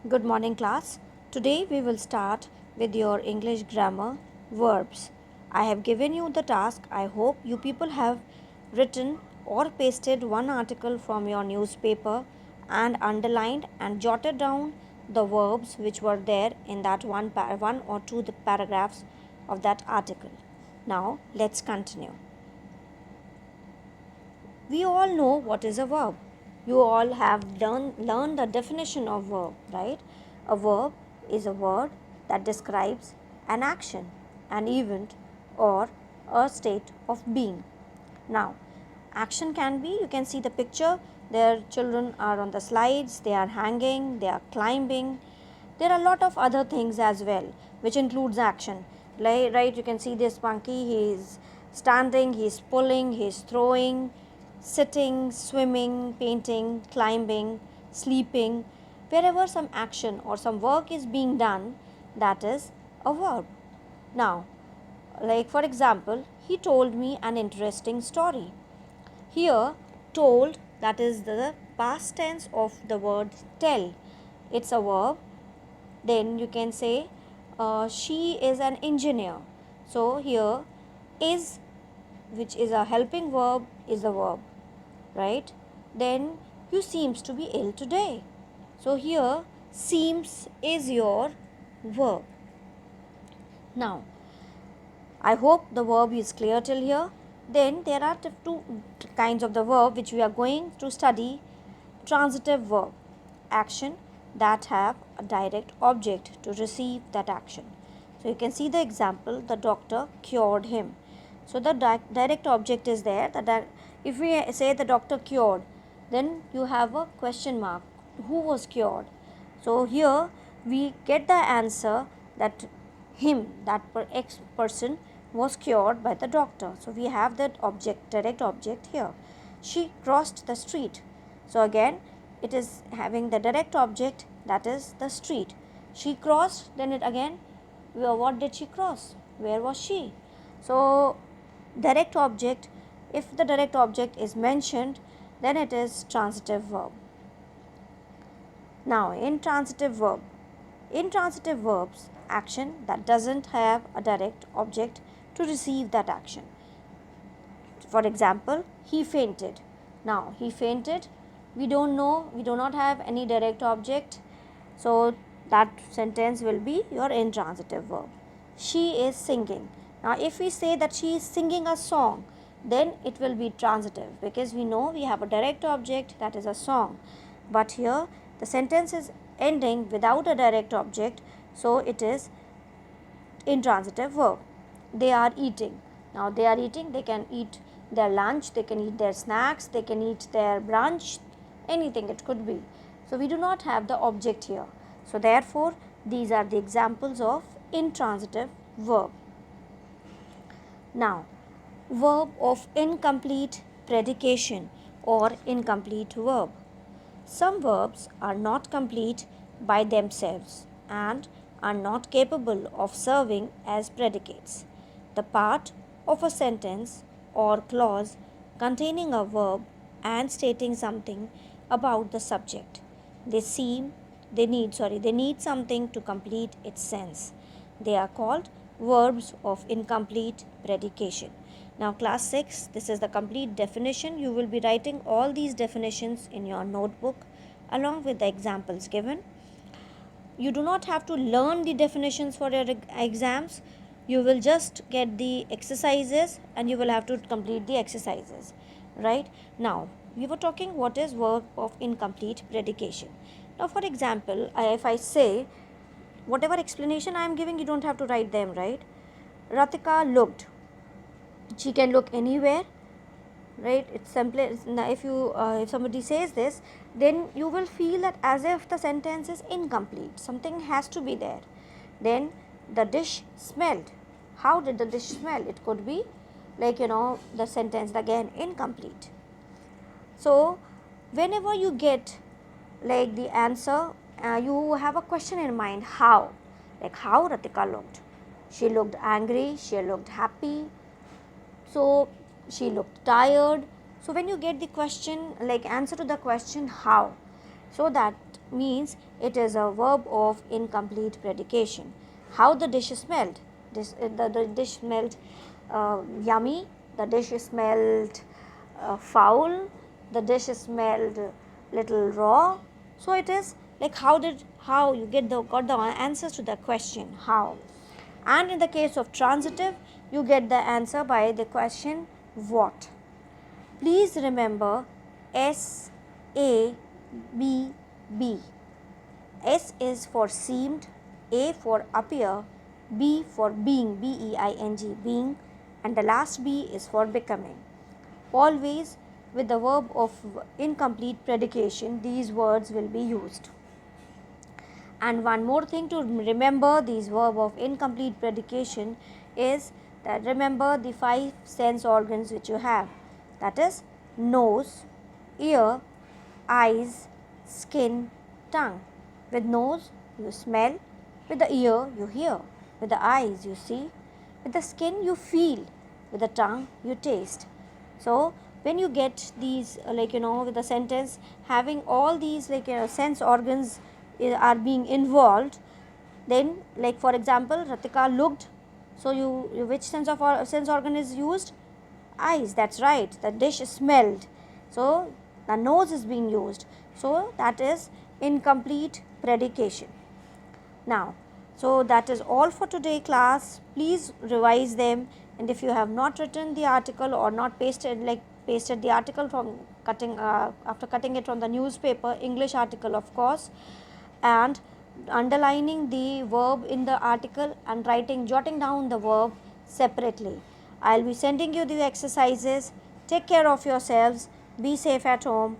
Good morning, class. Today we will start with your English grammar verbs. I have given you the task. I hope you people have written or pasted one article from your newspaper and underlined and jotted down the verbs which were there in that one or two the paragraphs of that article. Now let's continue. We all know what is a verb. You all have learned the definition of verb, right? A verb is a word that describes an action, an event, or a state of being. Now, action can be, you can see the picture, their children are on the slides, they are hanging, they are climbing. There are a lot of other things as well, which includes action. Like, right, you can see this monkey, he is standing, he is pulling, he is throwing, sitting, swimming, painting, climbing, sleeping. Wherever some action or some work is being done, that is a verb. Now, like for example, he told me an interesting story. Here, told, that is the past tense of the word tell. It's a verb. Then you can say she is an engineer. So here is, which is a helping verb, is a verb, right? Then you seems to be ill today. So here seems is your verb. Now I hope the verb is clear till here. Then there are two kinds of the verb which we are going to study. Transitive verb, action that have a direct object to receive that action. So you can see the example, the doctor cured him. So the direct object is there. If we say the doctor cured, then you have a question mark. Who was cured? So here we get the answer that him, that X person was cured by the doctor. So we have that object, direct object here. She crossed the street. So again it is having the direct object, that is the street. She crossed, then it again, what did she cross? Where was she? So direct object, if the direct object is mentioned, then it is transitive verb. Now intransitive verb. Intransitive verbs, action that doesn't have a direct object to receive that action. For example, he fainted. Now he fainted, we don't know, we do not have any direct object, so that sentence will be your intransitive verb. She is singing. Now if we say that she is singing a song, then it will be transitive, because we know we have a direct object, that is a song. But here the sentence is ending without a direct object, so it is intransitive verb. They are eating. Now they are eating, they can eat their lunch, they can eat their snacks, they can eat their brunch, anything it could be. So we do not have the object here. So therefore these are the examples of intransitive verb. Now verb of incomplete predication or incomplete verb. Some verbs are not complete by themselves and are not capable of serving as predicates. The part of a sentence or clause containing a verb and stating something about the subject. They need something to complete its sense. They are called verbs of incomplete predication. Now class 6, this is the complete definition. You will be writing all these definitions in your notebook along with the examples given. You do not have to learn the definitions for your exams. You will just get the exercises and you will have to complete the exercises, right? Now we were talking what is verb of incomplete predication. Now for example, if I say whatever explanation I am giving, you don't have to write them, right? Ratika looked. She can look anywhere, right? It's simply, if somebody says this, then you will feel that as if the sentence is incomplete, something has to be there. Then the dish smelled. How did the dish smell? It could be like, the sentence again incomplete. So whenever you get like the answer, you have a question in mind. How? Like how Ratika looked. She looked angry, she looked happy, so she looked tired. So when you get the question, like answer to the question how, so that means it is a verb of incomplete predication. How the dish smelled. The dish smelled yummy, the dish smelled foul, the dish smelled little raw. So it is like how you got the answers to the question how. And in the case of transitive, you get the answer by the question what. Please remember S A B B. S is for seemed, A for appear, B for being, B-E-I-N-G, being, and the last B is for becoming. Always with the verb of incomplete predication, these words will be used. And one more thing to remember these verb of incomplete predication is that remember the 5 sense organs which you have, that is nose, ear, eyes, skin, tongue. With nose you smell, with the ear you hear, with the eyes you see, with the skin you feel, with the tongue you taste. So when you get these with the sentence having all these sense organs are being involved, then like for example Ratika looked, so you which sense organ is used? Eyes, that's right. The dish smelled, so the nose is being used, so that is incomplete predication. Now, so that is all for today class. Please revise them, and if you have not written the article or not pasted the article from after cutting it from the newspaper, English article of course, and underlining the verb in the article and jotting down the verb separately. I will be sending you the exercises. Take care of yourselves. Be safe at home.